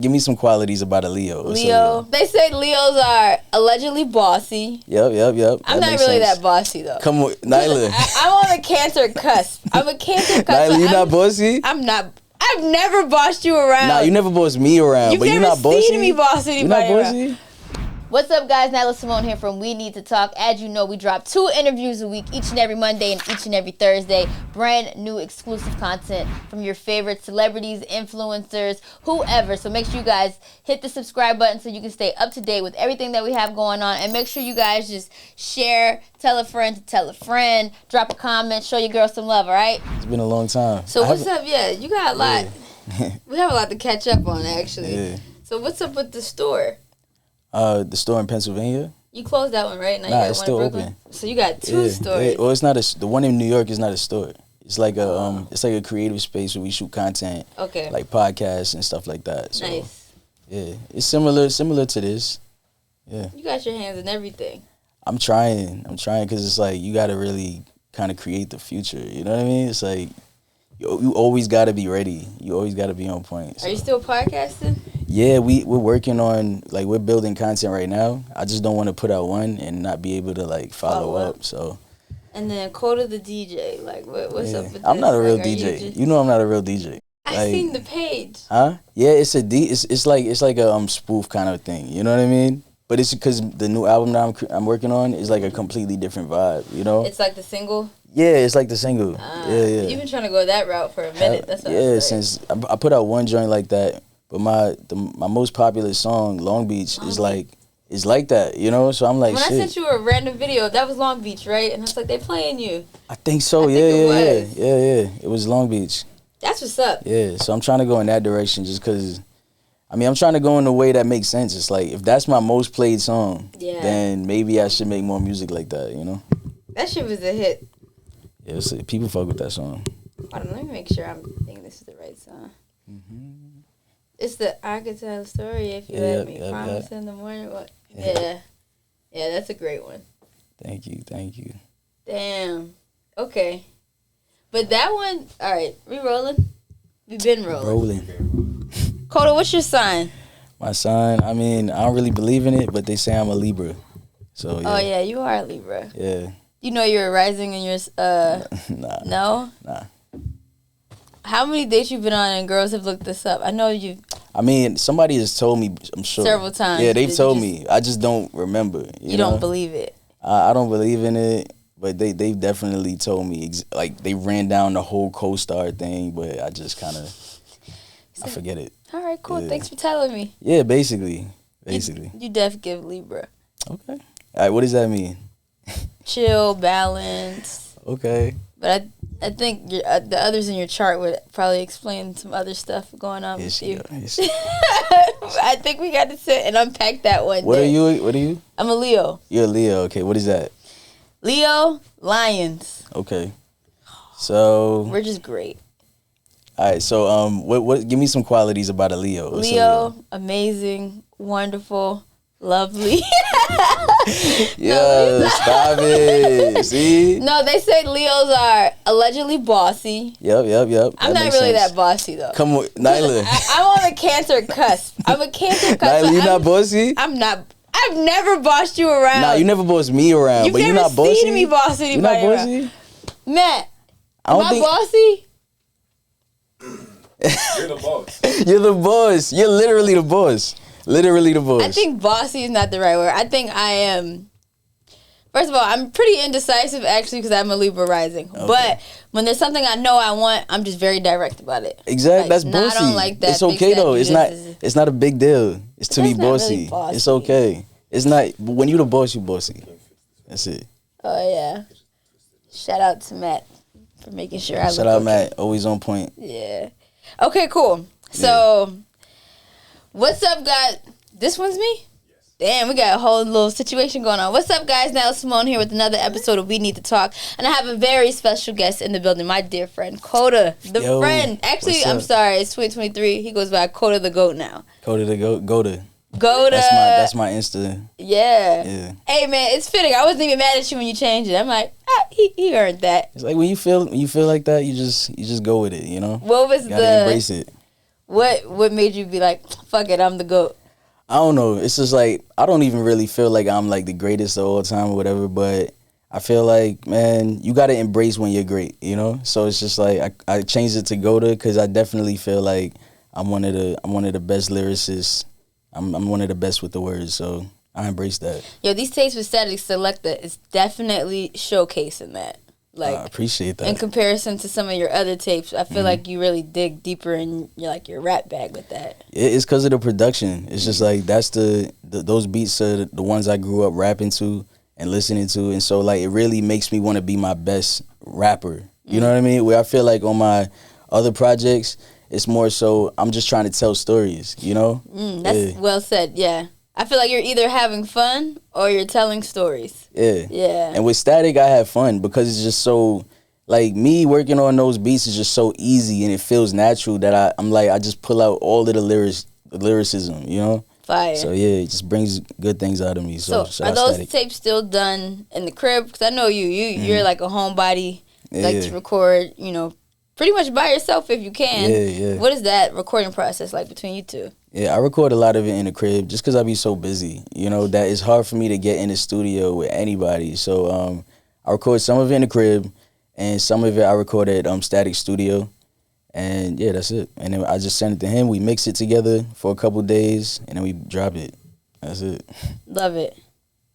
Give me some qualities about a Leo. Leo. They say Leos are allegedly bossy. Yep. I'm not really that bossy though. Come on, Nyla. I'm on the Cancer cusp. I'm a Cancer cusp. Nyla, you not bossy? I'm not. I've never bossed you around. Nah, you never bossed me around. But you're not bossy. You've never seen me boss anybody You're not bossy? around. What's up, guys? Nyla Symone here from We Need to Talk. As you know, we drop 2 interviews a week, each and every Monday and each and every Thursday. Brand new exclusive content from your favorite celebrities, influencers, whoever. So make sure you guys hit the subscribe button so you can stay up to date with everything that we have going on. And make sure you guys just share, tell a friend to tell a friend, drop a comment, show your girl some love, all right? It's been a long time. So what's up? Yeah, you got a lot. Yeah. We have a lot to catch up on, actually. Yeah. So what's up with the store? The store in Pennsylvania. You closed that one, right? Now nah, you got it's one still in Brooklyn. open. So you got 2 stores. Yeah. Well, it's not the one in New York is not a store. It's like a it's like a creative space where we shoot content. Okay. Like podcasts and stuff like that. So, nice. Yeah, it's similar to this. Yeah. You got your hands in everything. I'm trying because it's like you got to really kind of create the future. You know what I mean? It's like you always got to be ready. You always got to be on point. So. Are you still podcasting? Yeah, we're working on, like, we're building content right now. I just don't want to put out one and not be able to, like, follow up. So. And then KOTA the DJ, like, what's up with this? I'm not a real like, DJ. You know I'm not a real DJ. I like, seen the page. Huh? Yeah, it's like a spoof kind of thing. You know what I mean? But it's because the new album that I'm working on is like a completely different vibe. You know? It's like the single. Yeah, it's like the single. Yeah. You've been trying to go that route for a minute. That's what yeah, since I put out one joint like that. But my most popular song, Long Beach, is like that, you know? So I'm like, when shit. I sent you a random video, that was Long Beach, right? And I was like, they playing you. I think so, yeah. It was Long Beach. That's what's up. Yeah, so I'm trying to go in that direction just because, I mean, I'm trying to go in a way that makes sense. It's like, if that's my most played song, then maybe I should make more music like that, you know? That shit was a hit. Yeah, people fuck with that song. Hold on, let me make sure I'm thinking this is the right song. It's the I could tell a story if you let me. Promise in the morning. What? Yeah, that's a great one. Thank you. Damn. Okay. But that one, all right, we rolling? We been rolling. KOTA, what's your sign? My sign, I mean, I don't really believe in it, but they say I'm a Libra. So, yeah. Oh, yeah, you are a Libra. Yeah. You know you're rising in your, Nah. No? Nah. How many dates you've been on and girls have looked this up? I know you. I mean, somebody has told me, I'm sure. Several times. Yeah, they've told me. I just don't remember. You know? Don't believe it. I don't believe in it, but they've definitely told me. Like, they ran down the whole co-star thing, but I just kind of, I forget it. All right, cool. Yeah. Thanks for telling me. Yeah, basically. You def give Libra. Okay. All right, what does that mean? Chill, balance. Okay. But I think the others in your chart would probably explain some other stuff going on with you. I think we got to sit and unpack that one day. What are you? I'm a Leo. You're a Leo. Okay, what is that? Leo, lions. Okay. So we're just great. All right, so what give me some qualities about a Leo. Leo, amazing, wonderful, lovely. Yo, stop it. See? No, they say Leos are allegedly bossy. Yep. I'm not really that bossy though. Come on, Nyla. I'm on the Cancer cusp. I'm a Cancer cusp. Nyla, you not bossy? I'm not. I've never bossed you around. Nah, you never bossed me around. But you're not bossy. You've never seen me boss anybody You're not bossy? around. Matt, am I bossy? You're the boss. You're the boss. You're literally the boss. Literally the boss. I think bossy is not the right word. I think I am. First of all, I'm pretty indecisive actually because I'm a Libra rising. Okay. But when there's something I know I want, I'm just very direct about it. Exactly. Like, that's bossy. I don't like that. It's okay though. It's not a big deal. It's to be bossy. Really bossy. It's okay. It's not. When you the boss, you bossy. That's it. Oh yeah. Shout out to Matt for making sure I. Shout out Matt. Always on point. Yeah. Okay. Cool. So. What's up, guys? This one's me? Yes. Damn, we got a whole little situation going on. What's up, guys? Nyla Symone here with another episode of We Need to Talk. And I have a very special guest in the building, my dear friend, KOTA, the friend. Actually, I'm sorry, it's 2023. He goes by KOTA the GOAT now. KOTA the GOATA. GOATA. That's my Insta. Yeah. Hey, man, it's fitting. I wasn't even mad at you when you changed it. I'm like, he earned that. It's like when you feel like that, you just go with it, you know? What was you gotta embrace it. What made you be like, fuck it, I'm the GOAT? I don't know. It's just like, I don't even really feel like I'm like the greatest of all time or whatever, but I feel like, man, you got to embrace when you're great, you know? So it's just like, I changed it to GOATA because I definitely feel like I'm one of the best lyricists. I'm one of the best with the words, so I embrace that. Yo, these tapes with Static Selecta is definitely showcasing that. Like, I appreciate that. In comparison to some of your other tapes, I feel like you really dig deeper in your rap bag with that. It's because of the production. It's just like, that's those beats are the ones I grew up rapping to and listening to, and so like it really makes me want to be my best rapper. You know what I mean? Where I feel like on my other projects, it's more so I'm just trying to tell stories, you know? That's well said, yeah. I feel like you're either having fun or you're telling stories. Yeah. Yeah. And with Static, I have fun because it's just so, like, me working on those beats is just so easy and it feels natural that I'm like, I just pull out all of the lyricism, you know? Fire. So, yeah, it just brings good things out of me. So are those Static tapes still done in the crib? Because I know you're like a homebody, like to record, you know, pretty much by yourself if you can. Yeah. What is that recording process like between you two? Yeah, I record a lot of it in the crib just because I be so busy, you know, that it's hard for me to get in the studio with anybody. So I record some of it in the crib, and some of it I record at Static Studio. And, yeah, that's it. And then I just send it to him. We mix it together for a couple days, and then we drop it. That's it. Love it.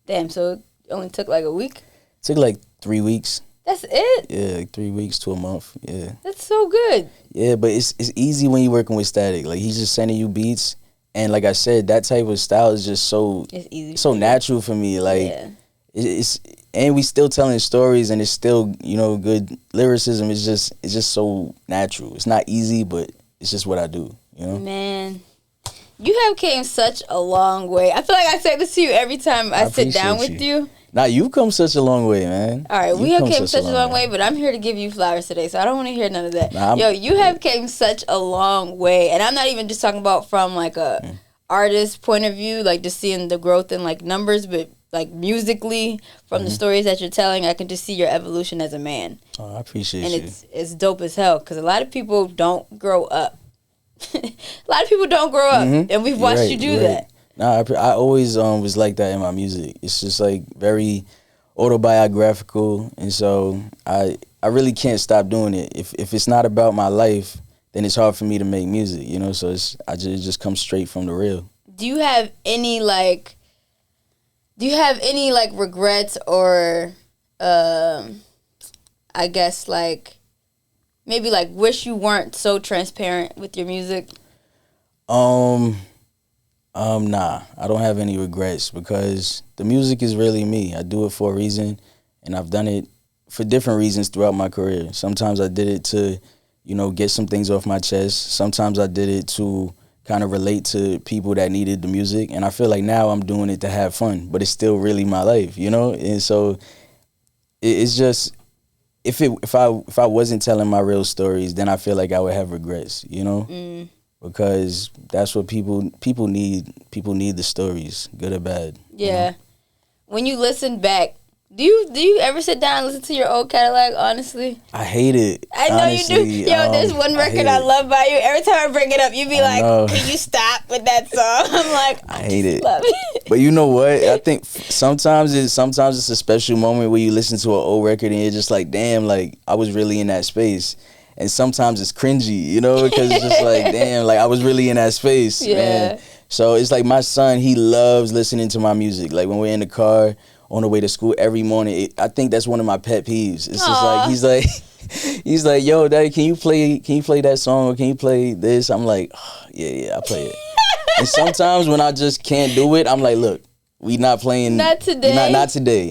Damn, so it only took like a week? It took like 3 weeks. That's it? Yeah, like 3 weeks to a month, yeah. That's so good. Yeah, but it's easy when you're working with Static. Like, he's just sending you beats. And like I said, that type of style is just so natural for me. Like, it's and we still telling stories, and it's still, you know, good lyricism. It's just so natural. It's not easy, but it's just what I do, you know? Man, you have came such a long way. I feel like I say this to you every time I sit down with you. Nah, you've come such a long way, man. All right, we have came such a long way, but I'm here to give you flowers today, so I don't want to hear none of that. Nah, yo, you have came such a long way, and I'm not even just talking about from like a artist point of view, like just seeing the growth in like numbers, but like musically from the stories that you're telling, I can just see your evolution as a man. Oh, I appreciate you. And it's dope as hell because a lot of people don't grow up. A lot of people don't grow up, and we've watched you do that. Nah, I always was like that in my music. It's just like very autobiographical, and so I really can't stop doing it. If it's not about my life, then it's hard for me to make music, you know. So it just comes straight from the real. Do you have any regrets or I guess like maybe like wish you weren't so transparent with your music? Nah, I don't have any regrets because the music is really me. I do it for a reason, and I've done it for different reasons throughout my career. Sometimes I did it to, you know, get some things off my chest. Sometimes I did it to kind of relate to people that needed the music, and I feel like now I'm doing it to have fun, but it's still really my life, you know? And so it's just, if I wasn't telling my real stories, then I feel like I would have regrets, you know? Because that's what people need. People need the stories, good or bad. Yeah. You know? When you listen back, do you ever sit down and listen to your old catalog, honestly? I hate it. I know honestly, you do. Yo, there's one record I love by you. Every time I bring it up, you be like, can you stop with that song? I'm like, I hate it. Love it. But you know what? I think sometimes it's a special moment where you listen to an old record and you're just like, damn, like I was really in that space. And sometimes it's cringy, you know, because it's just like, damn, like I was really in that space, man. So it's like my son, he loves listening to my music. Like when we're in the car on the way to school every morning, I think that's one of my pet peeves. It's just like he's like, yo, Daddy, can you play that song or can you play this? I'm like, oh, yeah, I play it. And sometimes when I just can't do it, I'm like, look, we not playing. Not today.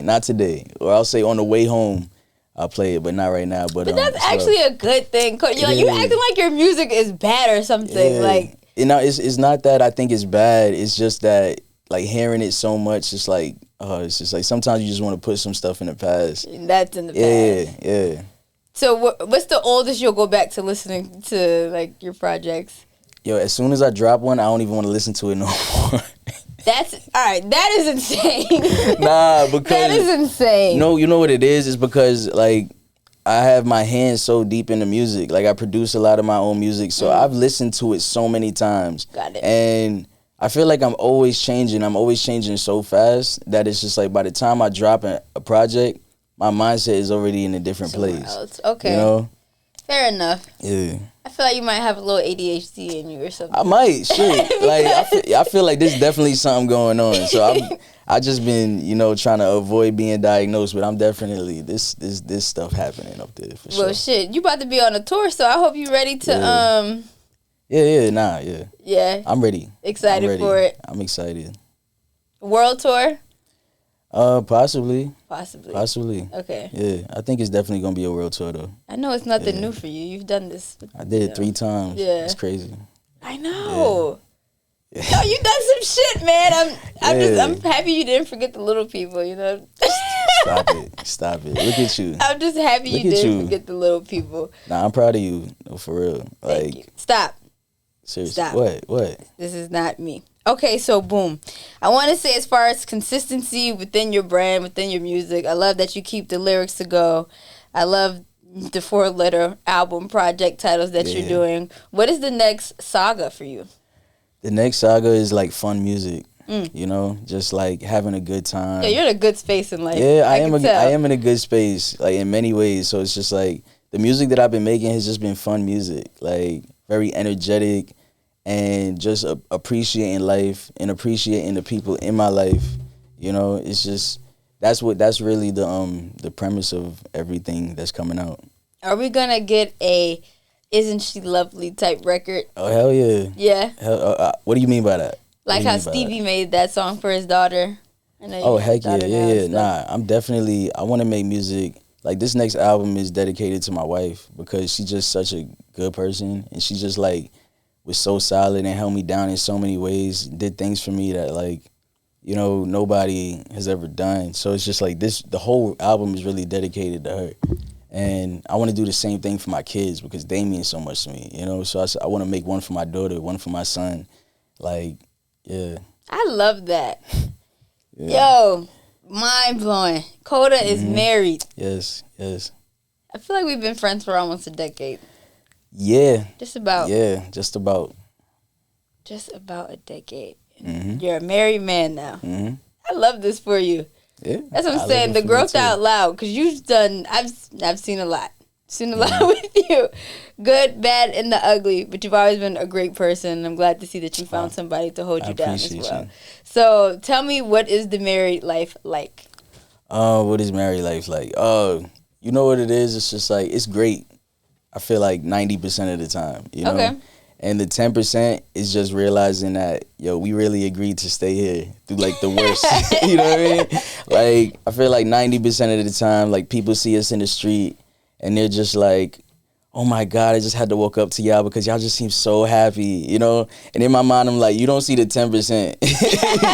Not today. Or I'll say on the way home, I'll play it, but not right now. But that's actually a good thing. You acting like your music is bad or something. Like, you know, it's not that I think it's bad. It's just that like hearing it so much, it's like it's just like sometimes you just want to put some stuff in the past. That's in the past. Yeah. So what's the oldest you'll go back to listening to like your projects? Yo, as soon as I drop one, I don't even want to listen to it no more. That's all right. That is insane. Nah, because that is insane. You know what it is? It's because like I have my hands so deep into music. Like, I produce a lot of my own music, so I've listened to it so many times. Got it. And I feel like I'm always changing. I'm always changing so fast that it's just like by the time I drop a project, my mindset is already in a different place. Else. Okay. You know? Fair enough. Yeah. I feel like you might have a little ADHD in you or something. I might, shit. Like, I feel like there's definitely something going on. So I just been, you know, trying to avoid being diagnosed, but I'm definitely this stuff happening up there for sure. Well, shit, you about to be on a tour, so I hope you're ready to Yeah. I'm ready. Excited for it. I'm excited. World tour? Possibly. Okay. Yeah, I think it's definitely gonna be a world tour though. I know it's nothing new for you. You've done this. I did it 3 times. Yeah, it's crazy. I know. Yeah. Yo, you done some shit, man. I'm happy you didn't forget the little people. You know. Stop it. Look at you. I'm just happy you didn't forget the little people. Nah, I'm proud of you. No, for real. Thank you. Stop. Seriously. Stop. What? This is not me. Okay, so boom. I want to say as far as consistency within your brand, within your music, I love that you keep the lyrics to go. I love the 4-letter album project titles that you're doing. What is the next saga for you? The next saga is like fun music. You know, just like having a good time. Yeah, you're in a good space in life. Yeah, I am in a good space, like in many ways. So it's just like the music that I've been making has just been fun music, like very energetic. And just appreciating life and appreciating the people in my life, you know, it's just that's really the premise of everything that's coming out. Are we gonna get a "Isn't She Lovely" type record? Oh hell yeah! Yeah. What do you mean by that? Like how Stevie made that song for his daughter. Oh heck yeah! Nah, I want to make music. Like this next album is dedicated to my wife because she's just such a good person and she just like was so solid and held me down in so many ways, did things for me that like, you know, nobody has ever done. So it's just like the whole album is really dedicated to her. And I want to do the same thing for my kids because they mean so much to me, you know? So I want to make one for my daughter, one for my son. Like, yeah. I love that. Yo, mind blowing. KOTA is married. Yes. I feel like we've been friends for almost a decade. Yeah. Just about. Yeah, just about. Just about a decade. You're a married man now. I love this for you. Yeah. That's what I'm saying. The growth out loud, because you've done. I've seen a lot. Seen a lot with you, good, bad, and the ugly. But you've always been a great person. I'm glad to see that you found somebody to hold you down as well. So tell me, what is the married life like? What is married life like? You know what it is? It's just like it's great. I feel like 90% of the time, you know? Okay. And the 10% is just realizing that, yo, we really agreed to stay here through, like, the worst. You know what I mean? Like, I feel like 90% of the time, like, people see us in the street, and they're just like, oh, my God, I just had to walk up to y'all because y'all just seem so happy, you know? And in my mind, I'm like, you don't see the 10%.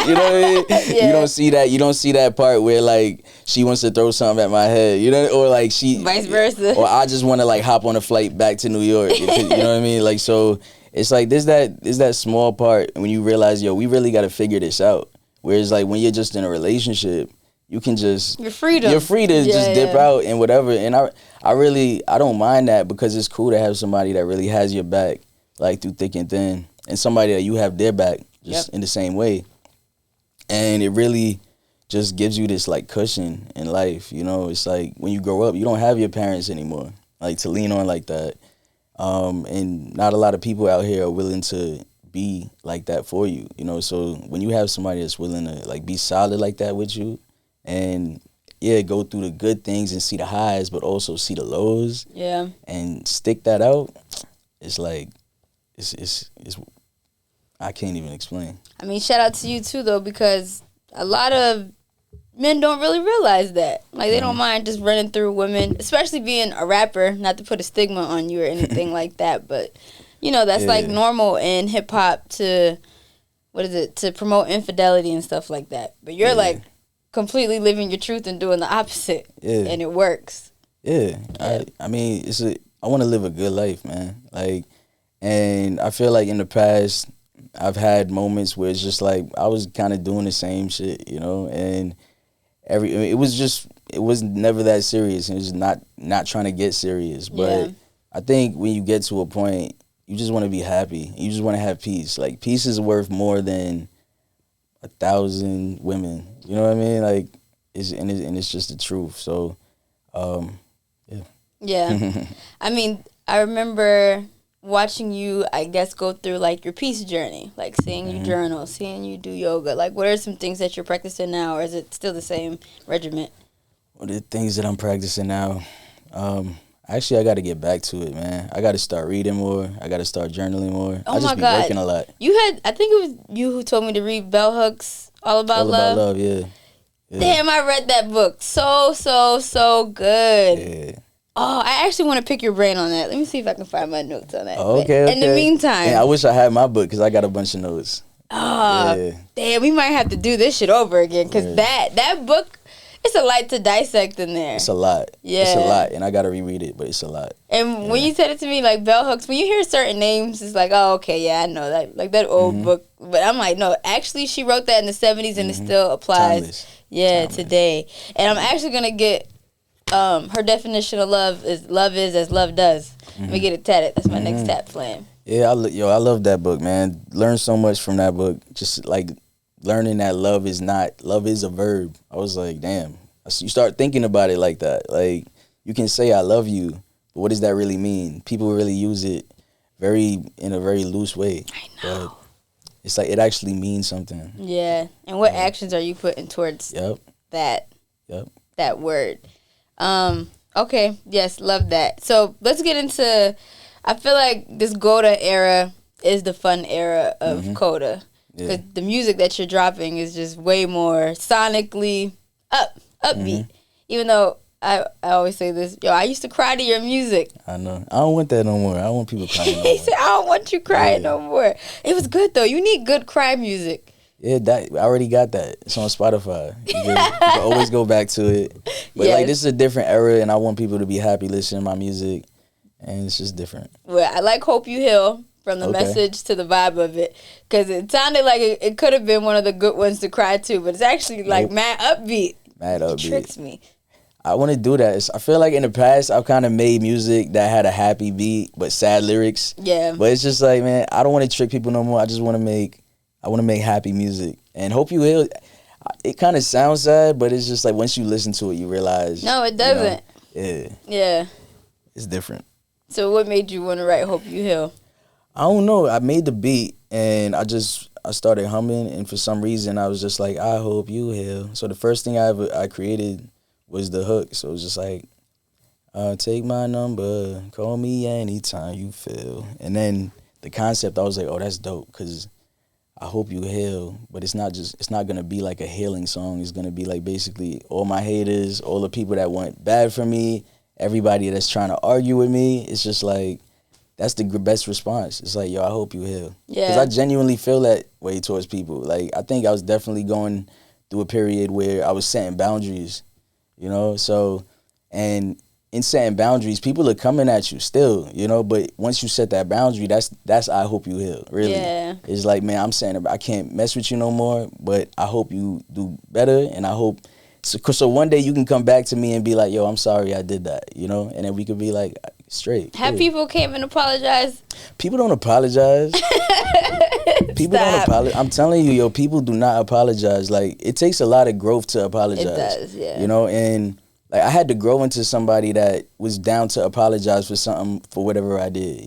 You know what I mean? Yeah. You don't see that. You don't see that part where, like, she wants to throw something at my head, you know? Or, like, vice versa. Or I just want to, like, hop on a flight back to New York. You know what I mean? Like, so it's like there's that small part when you realize, yo, we really got to figure this out. Whereas, like, when you're just in a relationship, you can just... You're free to just dip out and whatever. And I don't mind that because it's cool to have somebody that really has your back, like, through thick and thin. And somebody that you have their back just in the same way. And it really just gives you this, like, cushion in life, you know? It's like when you grow up, you don't have your parents anymore, like, to lean on like that. And not a lot of people out here are willing to be like that for you, you know? So when you have somebody that's willing to, like, be solid like that with you and, go through the good things and see the highs, but also see the lows. Yeah. And stick that out, it's like, it's I can't even explain. I mean, shout out to you, too, though, because a lot of men don't really realize that. Like, they don't mind just running through women, especially being a rapper, not to put a stigma on you or anything like that, but, you know, that's, like, normal in hip-hop to, to promote infidelity and stuff like that. But you're, like, completely living your truth and doing the opposite, and it works. Yeah. I mean, I want to live a good life, man. Like, and I feel like in the past, I've had moments where it's just like I was kind of doing the same shit, you know, and it was just it was never that serious. It was not trying to get serious. But I think when you get to a point, you just want to be happy. You just want to have peace. Like, peace is worth more than 1,000 women. You know what I mean? Like, it's just the truth. So, yeah. Yeah. I mean, I remember watching you, I guess, go through, like, your peace journey. Like, seeing you journal, seeing you do yoga. Like, what are some things that you're practicing now, or is it still the same regiment? What are the things that I'm practicing now? Actually, I got to get back to it, man. I got to start reading more. I got to start journaling more. Oh, I just be working a lot. I think it was you who told me to read Bell Hooks, All About Love. All About Love, yeah. Damn, I read that book. So good. Yeah. Oh, I actually want to pick your brain on that. Let me see if I can find my notes on that. Okay. In the meantime. Yeah, I wish I had my book because I got a bunch of notes. Oh, damn, we might have to do this shit over again because that book, it's a lot to dissect in there. It's a lot. Yeah. It's a lot, and I got to reread it, but it's a lot. And when you said it to me, like, Bell Hooks, when you hear certain names, it's like, oh, okay, yeah, I know that. Like, that old book. But I'm like, no, actually, she wrote that in the 70s, and it still applies. Timeless. Today. And I'm actually going to get her definition of love is as love does. Let me get it tatted. That's my next tat plan. Yeah, I love that book, man. Learned so much from that book. Just, like, learning that love is a verb. I was like, damn. You start thinking about it like that. Like, you can say I love you, but what does that really mean? People really use it in a very loose way. I know. But it's like it actually means something. Yeah. And what actions are you putting towards that word? Okay. Yes, love that. So let's get into, I feel like this GOATA era is the fun era of KOTA. Because the music that you're dropping is just way more sonically upbeat. Even though I always say this, I used to cry to your music. I know. I don't want that no more. I don't want people crying no more. He said, I don't want you crying no more. It was good, though. You need good cry music. Yeah, I already got that. It's on Spotify. You can always go back to it. But, like, this is a different era, and I want people to be happy listening to my music, and it's just different. Well, I like Hope You Heal. From the message to the vibe of it. Because it sounded like it could have been one of the good ones to cry to, but it's actually like mad upbeat. It tricks me. I want to do that. I feel like in the past, I've kind of made music that had a happy beat, but sad lyrics. Yeah. But it's just like, man, I don't want to trick people no more. I just want to make happy music. And Hope You Heal, it kind of sounds sad, but it's just like once you listen to it, you realize. No, it doesn't. Yeah. It's different. So what made you want to write Hope You Heal? I don't know. I made the beat and I started humming, and for some reason I was just like, I hope you heal. So the first thing I created was the hook. So it was just like, take my number, call me anytime you feel. And then the concept, I was like, oh, that's dope, because I hope you heal. But it's not gonna be like a healing song. It's gonna be like basically all my haters, all the people that want bad for me, everybody that's trying to argue with me. It's just like, that's the best response. It's like, yo, I hope you heal. Yeah. Because I genuinely feel that way towards people. Like, I think I was definitely going through a period where I was setting boundaries, So, and in setting boundaries, people are coming at you still, But once you set that boundary, that's I hope you heal, really. Yeah. It's like, man, I'm saying I can't mess with you no more, but I hope you do better, and I hope... So one day you can come back to me and be like, yo, I'm sorry I did that, And then we could be like... straight. Have people came and apologized? People don't apologize. People don't apologize. I'm telling you, people do not apologize. Like, it takes a lot of growth to apologize. It does, yeah. And like I had to grow into somebody that was down to apologize for something, for whatever I did,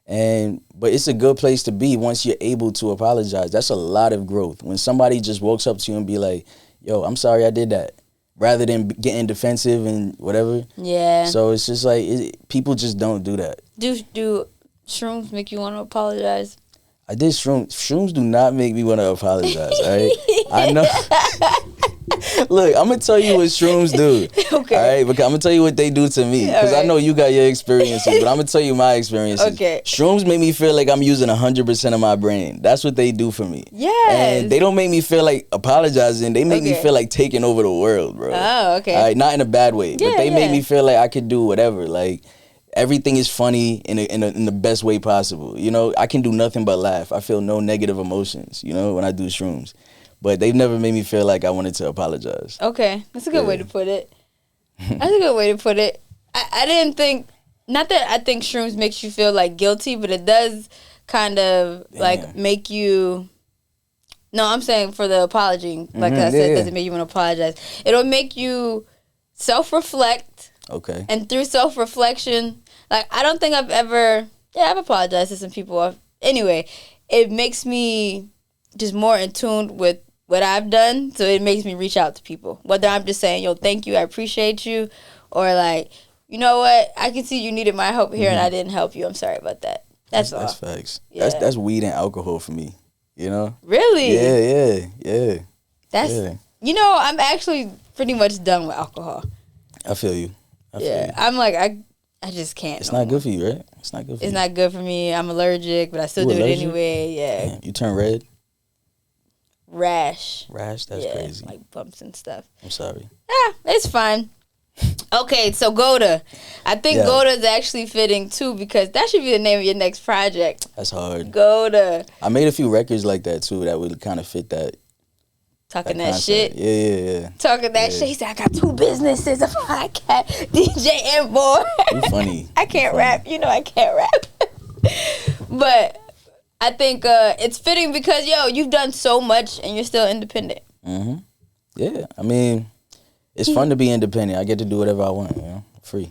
But it's a good place to be once you're able to apologize. That's a lot of growth. When somebody just walks up to you and be like, yo, I'm sorry I did that, rather than getting defensive and whatever. Yeah. So it's just like, people just don't do that. Do shrooms make you want to apologize? I did shrooms. Shrooms do not make me want to apologize, all right? I know. Look, I'm going to tell you what shrooms do. Okay. All right? Because I'm going to tell you what they do to me. Because I know you got your experiences, but I'm going to tell you my experiences. Okay. Shrooms make me feel like I'm using 100% of my brain. That's what they do for me. Yes. And they don't make me feel like apologizing. They make me feel like taking over the world, bro. Oh, okay. All right? Not in a bad way. But they make me feel like I could do whatever. Like, everything is funny in the best way possible. I can do nothing but laugh. I feel no negative emotions, when I do shrooms. But they've never made me feel like I wanted to apologize. Okay. That's a good way to put it. That's a good way to put it. I didn't think, not that I think shrooms makes you feel like guilty, but it does kind of like make you. No, I'm saying for the apology, like I said, it doesn't make you want to apologize. It'll make you self-reflect. Okay. And through self-reflection, like I don't think I've ever, I've apologized to some people. Anyway, it makes me just more in tune with what I've done, so it makes me reach out to people. Whether I'm just saying, yo, thank you, I appreciate you, or like, you know what, I can see you needed my help here and I didn't help you. I'm sorry about that. That's all. That's facts. Yeah. That's weed and alcohol for me, you know? Really? Yeah. That's, you know, I'm actually pretty much done with alcohol. I feel you. I'm like, I just can't. It's not good for you, right? It's not good for you. It's not good for me. I'm allergic, but I still do it anyway. Yeah. Damn, you turn red? Rash. That's crazy. Like bumps and stuff. I'm sorry. It's fine. Okay, so GOATA. I think GOATA is actually fitting too, because that should be the name of your next project. That's hard. GOATA. I made a few records like that too that would kind of fit that. Talking that shit. Yeah. Talking that shit. He said, I got 2 businesses, a podcast, DJ and boy. You funny. I can't rap. You know I can't rap. But I think it's fitting because, yo, you've done so much and you're still independent. Mm-hmm. Yeah. I mean, it's fun to be independent. I get to do whatever I want, you know, free.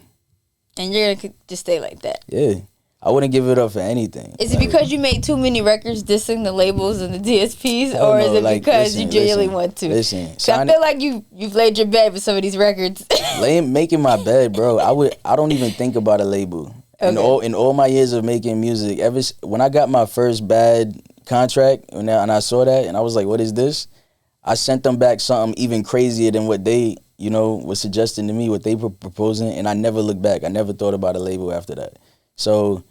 And you're going to just stay like that. Yeah. I wouldn't give it up for anything. Is it because you made too many records dissing the labels and the DSPs, or is it because you genuinely want to? Listen, I feel like you've laid your bed with some of these records. Making my bed, bro. I don't even think about a label. Okay. In all my years of making music, when I got my first bad contract and I saw that and I was like, what is this? I sent them back something even crazier than what they, you know, was suggesting to me, what they were proposing, and I never looked back. I never thought about a label after that. So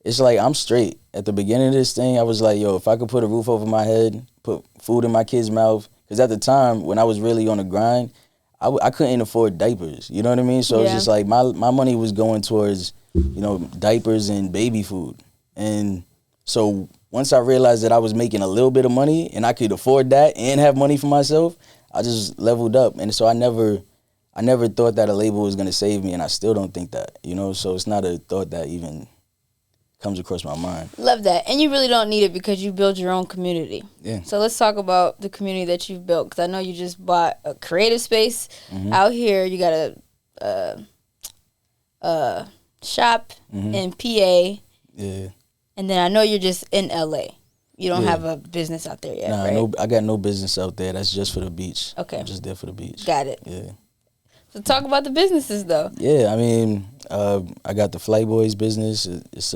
it's like I'm straight. At the beginning of this thing, I was like, yo, if I could put a roof over my head, put food in my kid's mouth, because at the time when I was really on the grind, I couldn't afford diapers. You know what I mean? So it's just like my money was going towards, you know, diapers and baby food. And so once I realized that I was making a little bit of money and I could afford that and have money for myself, I just leveled up. And so I never thought that a label was going to save me, and I still don't think that, you know? So it's not a thought that even comes across my mind. Love that. And you really don't need it because you build your own community. Yeah. So let's talk about the community that you've built, because I know you just bought a creative space out here. You got a shop in PA. Yeah. And then I know you're just in LA. You don't have a business out there yet, nah, right? No, I got no business out there. That's just for the beach. Okay. I'm just there for the beach. Got it. Yeah. So talk about the businesses, though. Yeah, I mean, I got the Flight Boys business. It's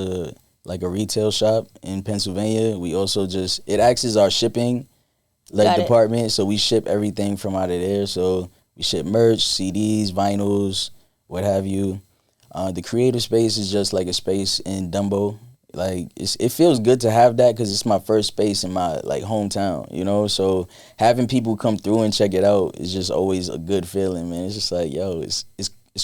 like a retail shop in Pennsylvania. We also it acts as our shipping department. So we ship everything from out of there. So we ship merch, CDs, vinyls, what have you. The creative space is just like a space in Dumbo. Like it feels good to have that because it's my first space in my like hometown, you know. So having people come through and check it out is just always a good feeling, man. It's just like, yo, it's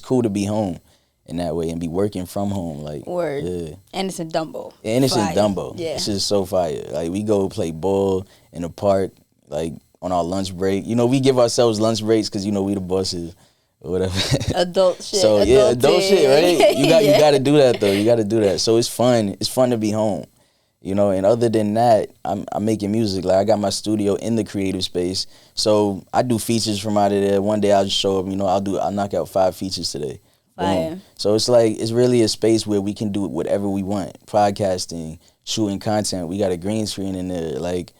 cool to be home in that way and be working from home, like. Word. Yeah. And it's in Dumbo. And it's fire. in Dumbo. Yeah. It's just so fire. Like we go play ball in the park, like on our lunch break. You know, we give ourselves lunch breaks because you know we the bosses. Or whatever. Adult shit. So yeah, adult shit, right? You got to do that though. You got to do that. So it's fun. It's fun to be home, you know. And other than that, I'm making music. Like I got my studio in the creative space. So I do features from out of there. One day I'll just show up. You know, I'll knock out 5 features today. Fire. So it's like it's really a space where we can do whatever we want. Podcasting, shooting content. We got a green screen in there. Like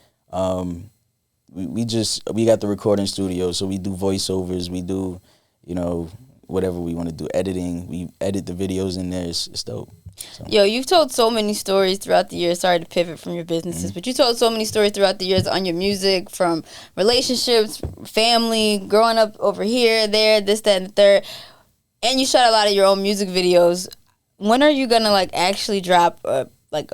we got the recording studio. So we do voiceovers. We do, you know, whatever we want to do, editing. We edit the videos in there. It's dope. So. Yo, you've told so many stories throughout the years. Sorry to pivot from your businesses, but you told so many stories throughout the years on your music, from relationships, family, growing up over here, there, this, that, and the third. And you shot a lot of your own music videos. When are you gonna like actually drop a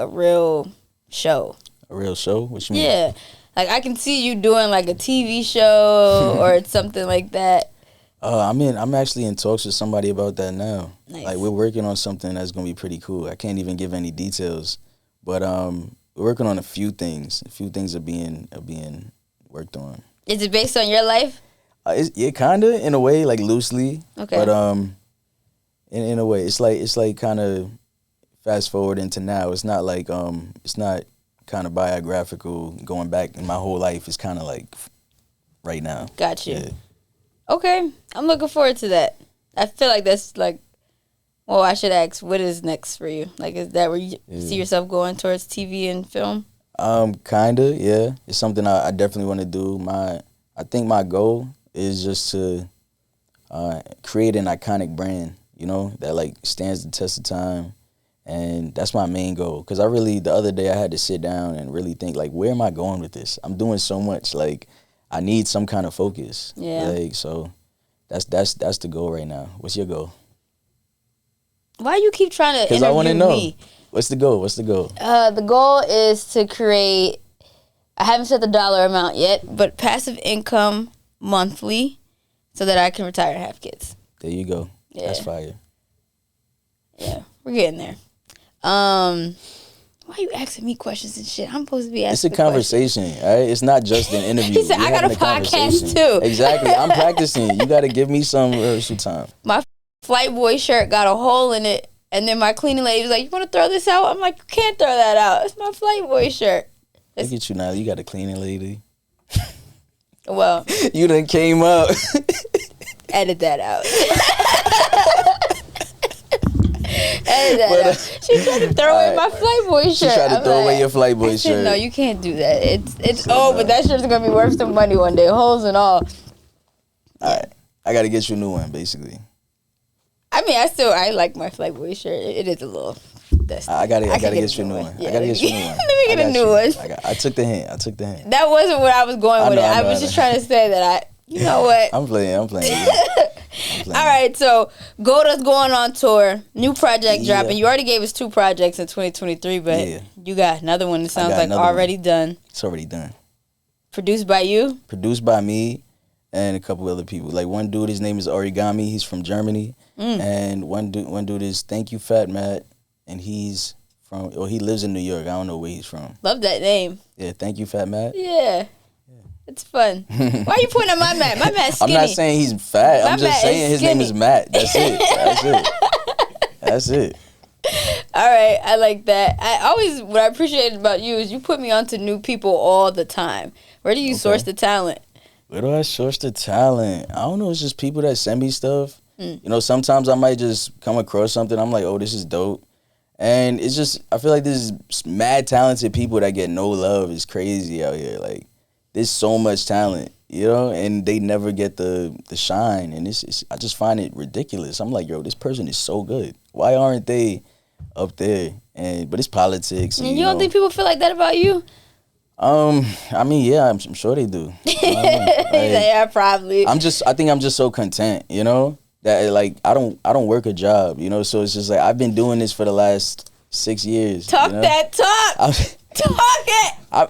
real show? A real show? What you mean? Yeah, like I can see you doing like a TV show or something like that. I'm actually in talks with somebody about that now. Nice. Like we're working on something that's gonna be pretty cool. I can't even give any details, but we're working on a few things. A few things are being worked on. Is it based on your life? It kind of in a way, like loosely. Okay. But in a way, it's like kind of fast forward into now. It's not like it's not kind of biographical going back in my whole life. It's kind of like right now. Got you. Yeah. Okay, I'm looking forward to that. I feel like that's like, well, I should ask, what is next for you? Like, is that where you see yourself going towards TV and film? Kinda, yeah. It's something I definitely want to do. I think my goal is just to create an iconic brand, you know, that like stands the test of time. And that's my main goal. Because the other day I had to sit down and really think, like, where am I going with this? I'm doing so much. Like, I need some kind of focus. Yeah. Like, so that's the goal right now. What's your goal? Why you keep trying to interview I want to know. me? What's the goal? The goal is to create, I haven't set the dollar amount yet, but passive income monthly so that I can retire and have kids. There you go. Yeah. That's fire. Yeah, we're getting there. Why are you asking me questions and shit? I'm supposed to be asking. It's a conversation, all right? It's not just an interview. He said, We're I got a having podcast conversation. too. Exactly. I'm practicing. You got to give me some rehearsal time. My flight boy shirt got a hole in it, and then my cleaning lady was like, you want to throw this out? I'm like, you can't throw that out. It's my flight boy shirt. Look at you now. You got a cleaning lady. Well. You done came up. Edit that out. Edit that out. She tried to throw away my flight boy shirt. She tried to throw away your flight boy shirt. No, you can't do that. It's but that shirt's going to be worth some money one day. Holes and all. All right. I got to get you a new one, basically. I mean, I like my flight boy shirt. It is a little dusty. I gotta get you a new one. Yeah, I gotta get you a new one. Let me get a new one. I took the hint. That wasn't where I was going with it. I was just trying to say that you know what? I'm playing. All right, so GOATA's going on tour. New project dropping. You already gave us 2 projects in 2023, but you got another one that sounds like already done. It's already done. Produced by you? Produced by me and a couple other people. Like one dude, his name is Origami. He's from Germany. And one dude is Thank You Fat Matt, and he lives in New York. I don't know where he's from. Love that name. Yeah, Thank You Fat Matt. Yeah. It's fun. Why are you pointing at my Matt? My Matt's skinny. I'm not saying he's fat. I'm just saying his name is Matt. That's it. All right, I like that. What I appreciate about you is you put me onto new people all the time. Where do you source the talent? Where do I source the talent? I don't know. It's just people that send me stuff. You know, sometimes I might just come across something. I'm like, oh, this is dope. And it's just, I feel like there's mad talented people that get no love. It's crazy out here. Like, there's so much talent, you know, and they never get the shine. And I just find it ridiculous. I'm like, yo, this person is so good. Why aren't they up there? But it's politics. And you don't think people feel like that about you? I mean, yeah, I'm sure they do. Yeah, probably. I think I'm just so content, you know, that like I don't work a job, you know. So it's just like I've been doing this for the last 6 years. Talk, you know? That talk. Talk it. I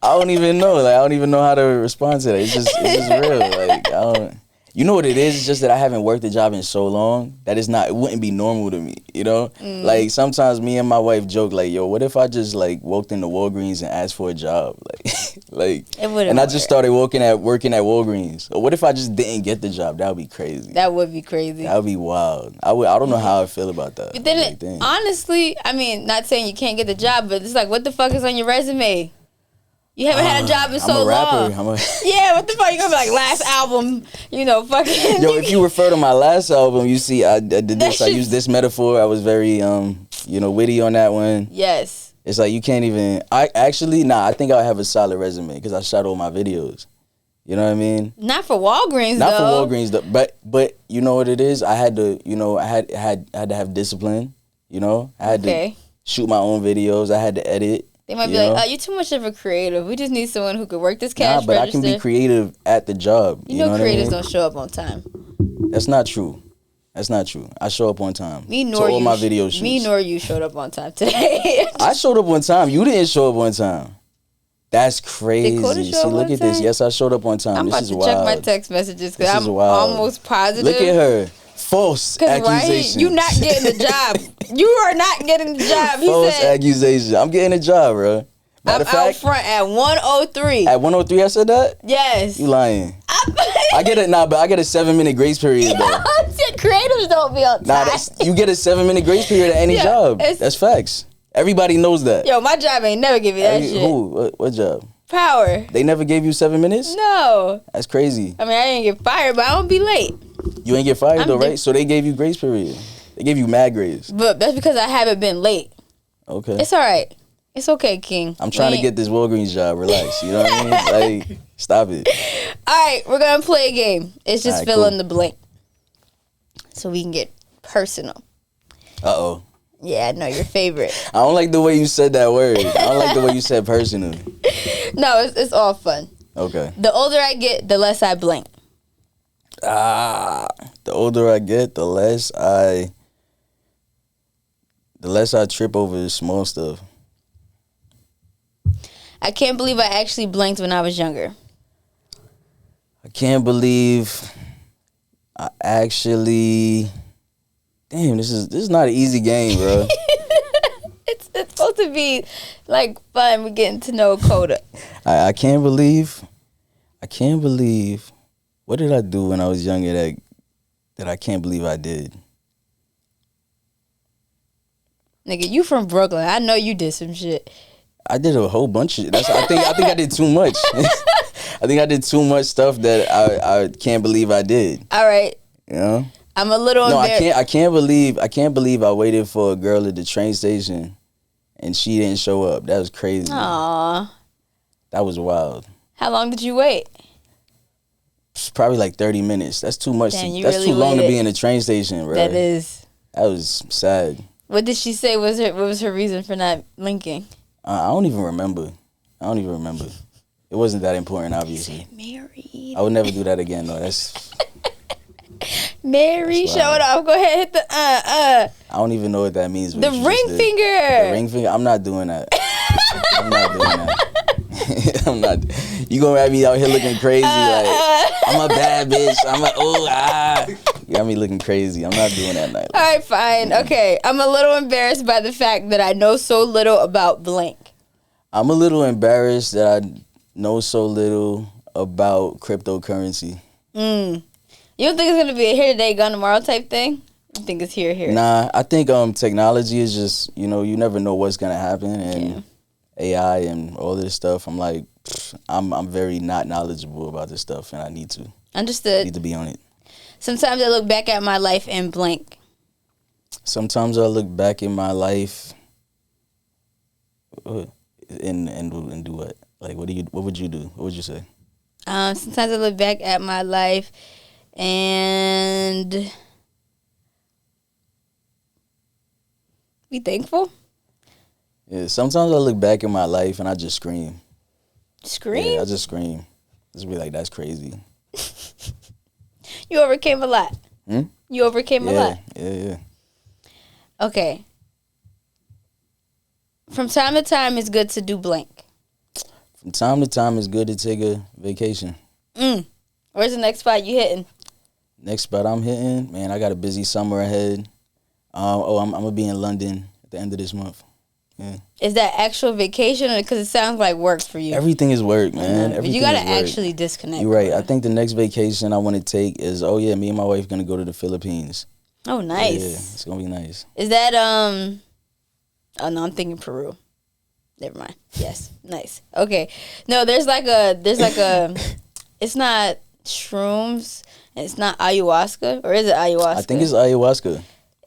don't even know. Like I don't even know how to respond to that. It's just real. Like I don't. You know what it is? It's just that I haven't worked a job in so long that it wouldn't be normal to me, you know? Like, sometimes me and my wife joke, like, yo, what if I just, like, walked into Walgreens and asked for a job? And I just started working at Walgreens. Or what if I just didn't get the job? That would be crazy. That would be crazy. That would be wild. I don't know how I feel about that. But then, honestly, I mean, not saying you can't get the job, but it's like, what the fuck is on your resume? You haven't had a job in so long. Yeah, what the fuck? You gonna be like, last album, you know, fucking. Yo, if you refer to my last album, you see I did this. I used this metaphor. I was very, witty on that one. Yes. It's like you can't even. I think I have a solid resume because I shot all my videos. You know what I mean? Not for Walgreens, Not for Walgreens, though. But you know what it is? I had to, I had to have discipline. You know, I had to shoot my own videos. I had to edit. They might be like, oh, you're too much of a creative. We just need someone who could work this cash register. I can be creative at the job. You know creatives don't show up on time. That's not true. I show up on time. Me nor all my video shoots. Me nor you showed up on time today. I showed up on time. You didn't show up on time. That's crazy. Did KOTA show up look on at this. time? Yes, I showed up on time. I'm about to check my text messages because I'm almost positive. Look at her. False accusation. Right? You not getting the job. You are not getting the job. False accusation. I'm getting a job, bro. I'm out front at 103. At 103, I said that? Yes. You lying. I get it. But I get a 7-minute grace period though. Creatives don't be on time. You get a 7-minute grace period at any job. That's facts. Everybody knows that. Yo, my job ain't never give you that shit. Who? What job? Power. They never gave you 7 minutes? No. That's crazy. I mean, I didn't get fired, but I don't be late. You ain't get fired though, right? So they gave you grace period. They gave you mad grace. But that's because I haven't been late. Okay. It's all right. It's okay, King. I'm trying to get this Walgreens job. Relax. You know what I mean? Like, stop it. All right, we're going to play a game. It's just Right, fill cool. in the blank. So we can get personal. Uh-oh. Yeah, I know, your favorite. I don't like the way you said that word. I don't like the way you said personal. No, it's all fun. Okay. The older I get, the less I blank. The older I get, the less I trip over small stuff. I can't believe I actually blanked when I was younger. I can't believe I actually. Damn, this is not an easy game, bro. It's supposed to be like fun. We're getting to know KOTA. I can't believe. What did I do when I was younger that I can't believe I did? Nigga, you from Brooklyn. I know you did some shit. I did a whole bunch of. I think I did too much. I think I did too much stuff that I can't believe I did. All right. You know? I'm a little embarrassed. I can't believe I waited for a girl at the train station and she didn't show up. That was crazy. Aww. That was wild. How long did you wait? It's probably like 30 minutes. That's too much. Damn, That's really too long to waited. be in a train station, bro. That is. That was sad. What did she say? What was her reason for not linking? I don't even remember. It wasn't that important, obviously. Married. I would never do that again, though. That's. Mary, show it off. Go ahead, hit the I don't even know what that means. The ring finger. The ring finger. I'm not doing that. I'm not doing that. I'm not. You gonna have me out here looking crazy like I'm a bad bitch. You got me looking crazy. I'm not doing that night. All right, fine. Okay, I'm a little embarrassed by the fact that I know so little about blank. I'm a little embarrassed that I know so little about cryptocurrency. You don't think it's gonna be a here today, gone tomorrow type thing? You think it's here? Nah, I think technology is just, you never know what's gonna happen, and AI and all this stuff. I'm like, I'm very not knowledgeable about this stuff, and I need to. Understood. I need to be on it. Sometimes I look back at my life and blank. Sometimes I look back in my life and do what? Like, what would you do? What would you say? Sometimes I look back at my life and be thankful. Yeah, sometimes I look back in my life and I just scream. Scream? Yeah, I just scream. Just be like, that's crazy. You overcame a lot. You overcame a lot. Yeah. Okay. From time to time, it's good to do blank. From time to time, it's good to take a vacation. Where's the next spot you hitting? Next spot I'm hitting, man, I got a busy summer ahead. I'm going to be in London at the end of this month. Yeah. Is that actual vacation or because it sounds like work for you? Everything is work, man. But you got to actually disconnect. You're right. I think the next vacation I want to take is, me and my wife going to go to the Philippines. Oh, nice. Yeah, it's going to be nice. Is that, oh, no, I'm thinking Peru. Never mind. Yes. Nice. Okay. No, there's like a, it's not shrooms and it's not ayahuasca, or is it ayahuasca? I think it's ayahuasca.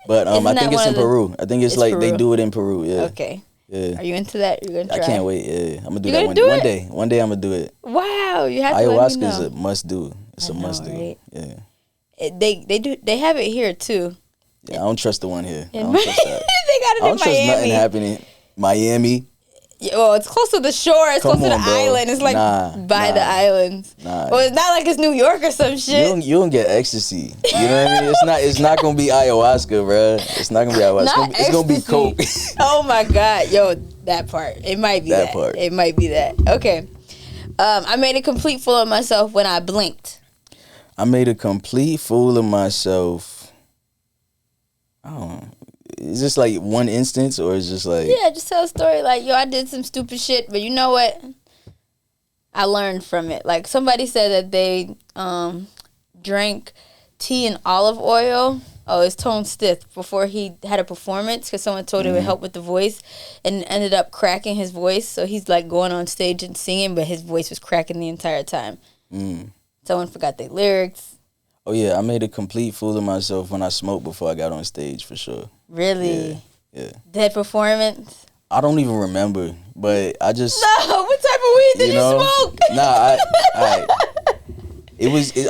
But I think it's in Peru. I think it's like Peru? they do it in Peru. Yeah. Okay. Yeah. Are you into that? You're gonna try? I can't wait. Yeah, I'm gonna do You're that gonna one do day. One day I'm gonna do it. Wow, you have to let me Ayahuasca know. is a must do. It's a must do. Right? Yeah. They have it here too. Yeah, I don't trust the one here. I In don't trust that. they got it I don't in trust nothing Miami. happening. Miami. Yeah, well, it's close to the shore. It's Come close to on, the bro. island. It's like by the islands. Nah. Well, it's not like it's New York or some shit. You don't get ecstasy. You know what I mean? It's not gonna be ayahuasca, bro. It's not gonna be ayahuasca. It's gonna be coke. Oh my god, yo, that part. It might be that. part. It might be that. Okay. I made a complete fool of myself when I blinked. I made a complete fool of myself. I don't know. Is this like one instance or is just like... Yeah, just tell a story like, yo, I did some stupid shit, but you know what? I learned from it. Like, somebody said that they drank tea and olive oil. Oh, his tone stiff before he had a performance because someone told him it would help with the voice, and ended up cracking his voice. So he's like going on stage and singing, but his voice was cracking the entire time. Someone forgot their lyrics. Oh yeah, I made a complete fool of myself when I smoked before I got on stage, for sure. Really? Yeah. That performance? I don't even remember, but I just... No, what type of weed did you smoke? Nah,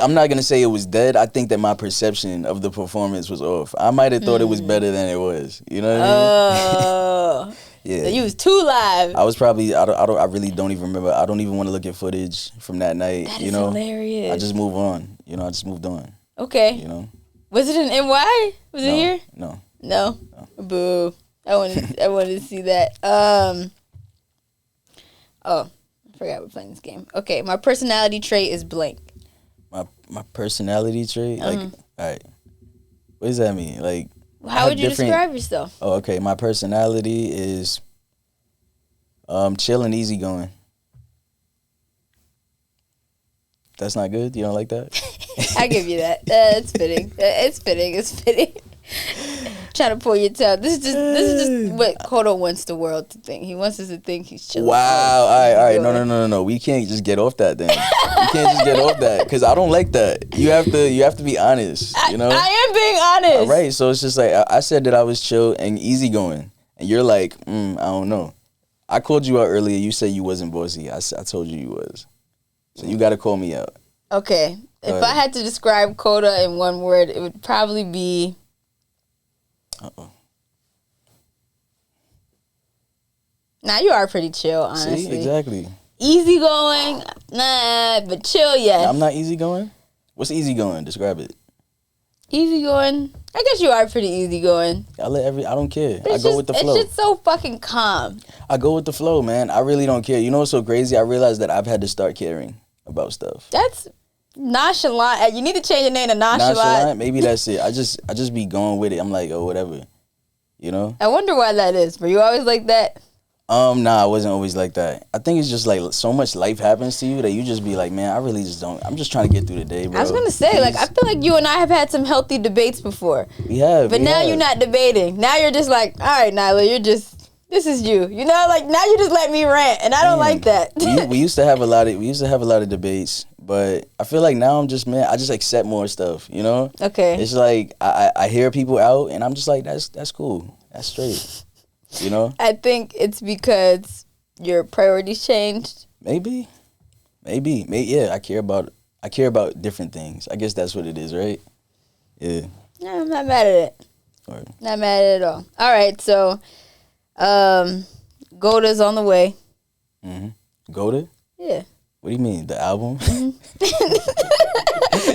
I'm not going to say it was dead. I think that my perception of the performance was off. I might have thought it was better than it was. You know what I mean? Oh. Yeah. So you was too live. I was probably, I really don't even remember. I don't even want to look at footage from that night. That is hilarious. I just move on. I just moved on. Okay. Was it in NY? Was it here? No. No? Boo. I wanted to see that. Oh, I forgot we're playing this game. Okay, my personality trait is blank. My personality trait? Like, all right. What does that mean? Like, how would you describe yourself? Oh, okay. My personality is chill and easygoing. That's not good? You don't like that? I give you that. It's fitting. It's fitting. Trying to pull your tail. This is just what KOTA wants the world to think. He wants us to think he's chilling. Wow. All right. No. We can't just get off that then. We can't just get off that because I don't like that. You have to be honest. I am being honest. All right. So it's just like I said that I was chill and easygoing, and you're like, I don't know. I called you out earlier. You said you wasn't bossy. I told you was. So you got to call me out. Okay. If I had to describe KOTA in one word, it would probably be... Nah, you are pretty chill, honestly. See, exactly. Easygoing, nah, but chill, yes. I'm not easygoing? What's easygoing? Describe it. Easygoing? I guess you are pretty easygoing. I don't care. I go with the flow. It's just so fucking calm. I go with the flow, man. I really don't care. You know what's so crazy? I realized that I've had to start caring about stuff. That's nonchalant. You need to change your name to nonchalant. Maybe that's it. I just be going with it. I'm like, oh, whatever. I wonder why that is. Were you always like that? Nah, I wasn't always like that. I think it's just like so much life happens to you that you just be like, man, I really just don't. I'm just trying to get through the day, bro. I was gonna say, I feel like you and I have had some healthy debates before. We have. But now you're not debating. Now you're just like, all right, Nyla, this is you. Now you just let me rant, and I don't like that. we used to have a lot of debates, but I feel like now I just accept more stuff. Okay. It's like I hear people out, and I'm just like, that's cool, that's straight. I think it's because your priorities changed. Maybe, yeah. I care about different things. I guess that's what it is, right? Yeah. No, I'm not mad at it. Right. Not mad at it at all. All right, so GOATA's on the way. GOATA? Yeah. What do you mean, the album?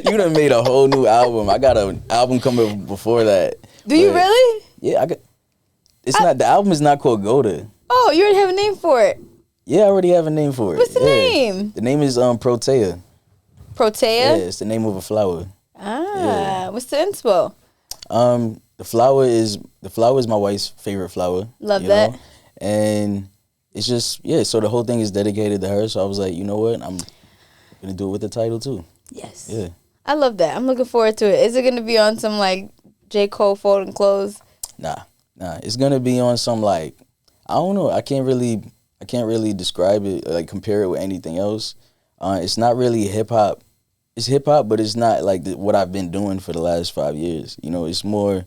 You done made a whole new album. I got an album coming before that. Do you really? Yeah, the album is not called GOATA. Oh, you already have a name for it. Yeah, I already have a name for it. What's the name? The name is Protea. Protea? Yeah, it's the name of a flower. What's the inspo? The flower is my wife's favorite flower. Love that. And it's just, so the whole thing is dedicated to her. So I was like, you know what? I'm going to do it with the title too. Yes. Yeah. I love that. I'm looking forward to it. Is it going to be on some J. Cole folding clothes? Nah. It's going to be on some I don't know. I can't really describe it, compare it with anything else. It's not really hip hop. It's hip hop, but it's not what I've been doing for the last 5 years. It's more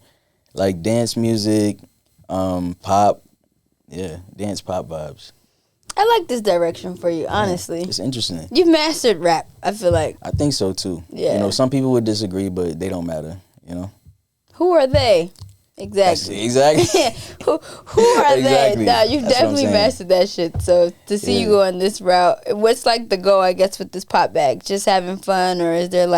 like dance music, pop. Yeah, dance pop vibes. I like this direction for you, honestly. It's interesting. You've mastered rap, I feel like. I think so too. Yeah. Some people would disagree, but they don't matter. Who are they? Exactly. Who are exactly. they? No, you've definitely mastered that shit. So to see you go on this route, what's the goal, I guess, with this pop bag? Just having fun, or is there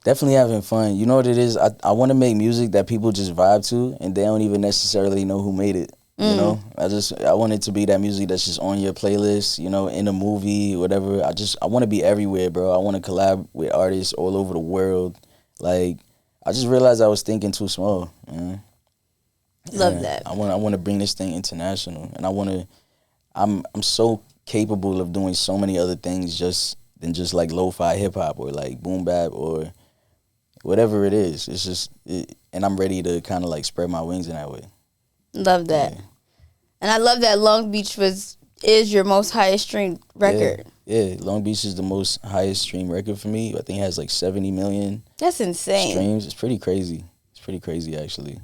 Definitely having fun. You know what it is? I want to make music that people just vibe to, and they don't even necessarily know who made it. I want it to be that music that's just on your playlist, in a movie, whatever. I want to be everywhere, bro. I want to collab with artists all over the world. I just realized I was thinking too small, man. Love that. I want to bring this thing international, and I'm so capable of doing so many other things than just lo-fi hip hop or boom bap or whatever it is. It's just, and I'm ready to kind of like spread my wings in that way. Love that. Yeah. And I love that Long Beach is your most highest streamed record. Yeah, Long Beach is the most highest streamed record for me. I think it has like 70 million. That's insane. Streams. It's pretty crazy. It's pretty crazy, actually.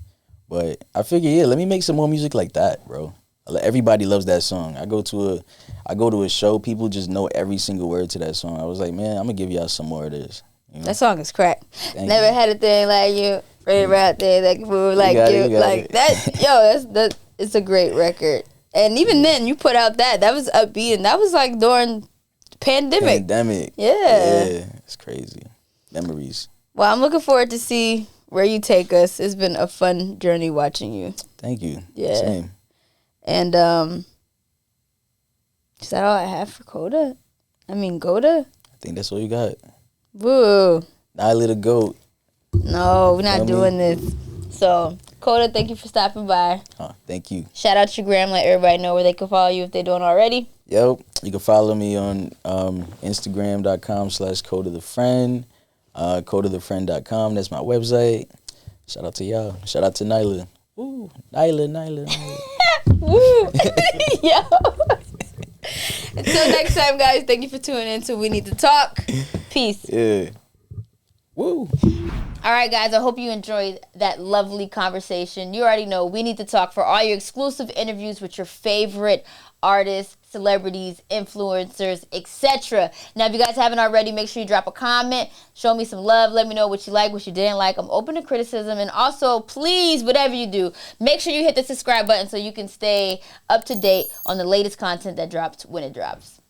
But I figure, let me make some more music like that, bro. Everybody loves that song. I go to a show, people just know every single word to that song. I was like, man, I'm gonna give y'all some more of this. You know? That song is crack. Never had a thing like you, right out there that can move like you, like that. Yo, it's a great record. And even then, you put out that was upbeat, and that was like during pandemic. Yeah, it's crazy. Memories. Well, I'm looking forward to see where you take us. It's been a fun journey watching you. Thank you. Yeah. Same. And is that all I have for KOTA? I mean, GOATA? I think that's all you got. Woo. Nyla the GOAT. No, we're not doing this. So, KOTA, thank you for stopping by. Thank you. Shout out your gram. Let everybody know where they can follow you if they don't already. Yep. You can follow me on Instagram.com/KOTAthefriend. KOTAthefriend.com. That's my website. Shout out to y'all. Shout out to Nyla. Ooh, Nyla. Woo. Yo. Until next time, guys, thank you for tuning in to We Need to Talk. Peace. Yeah. Woo. All right, guys, I hope you enjoyed that lovely conversation. You already know We Need to Talk for all your exclusive interviews with your favorite artists, celebrities, influencers, etc. Now, if you guys haven't already, make sure you drop a comment. Show me some love. Let me know what you like, what you didn't like. I'm open to criticism. And also, please, whatever you do, make sure you hit the subscribe button so you can stay up to date on the latest content that drops when it drops.